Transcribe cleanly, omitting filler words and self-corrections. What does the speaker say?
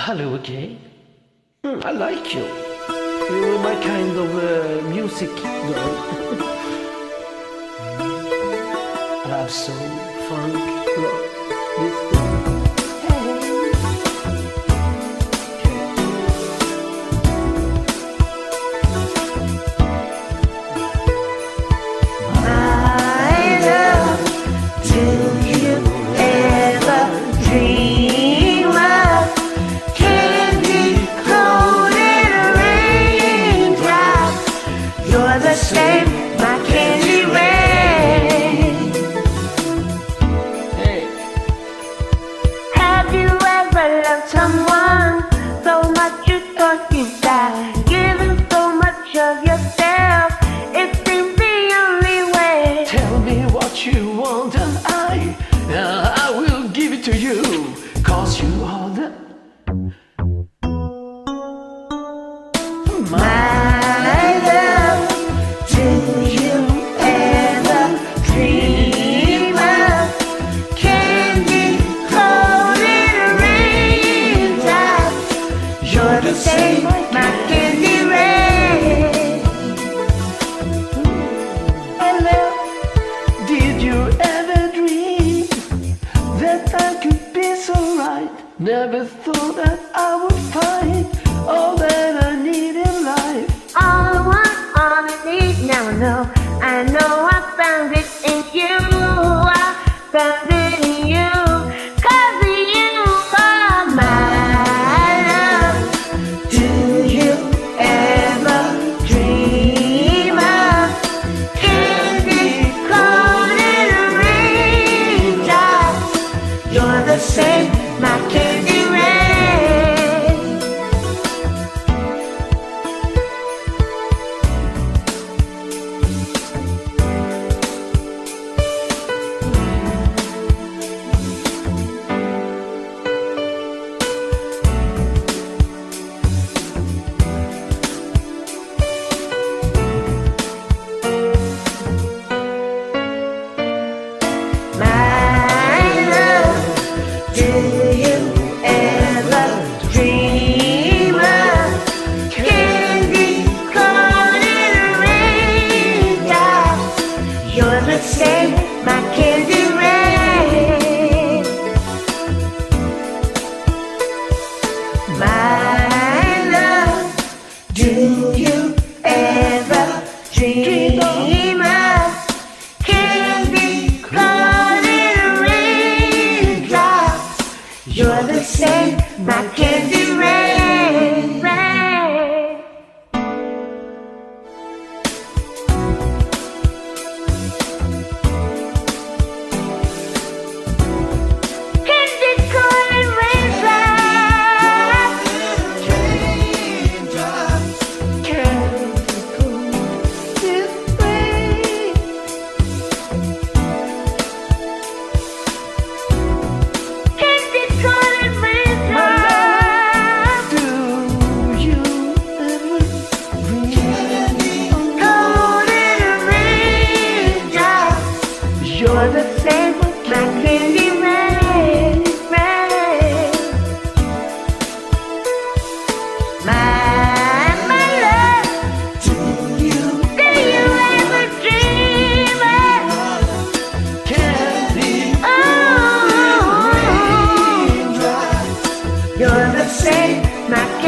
Hello again. I like you. You're my kind of music girl. Love soul, funk, rock, disco. Same, my candy rain. Hey. Have you ever loved someone so much you thought you died, giving so much of yourself? It seems the only way. Tell me what you want and I will give it to you. 'Cause you are the Say my candy rain. Hello. Did you ever dream that I could be so right? Never thought that I would find all that I need in life. All I need now, no, I know I found it in you. I found it in you. 'Cause you are my love. Do you ever dream of candy coated raindrops? You're the same, my candy rain. Say my candy rain. My love, do you ever dream of candy coated raindrops? You're the same, my candy rain, rain. You're the same, my candy rain, rain. My love, do you ever dream of candy? Oh, you're the same, my candy rain.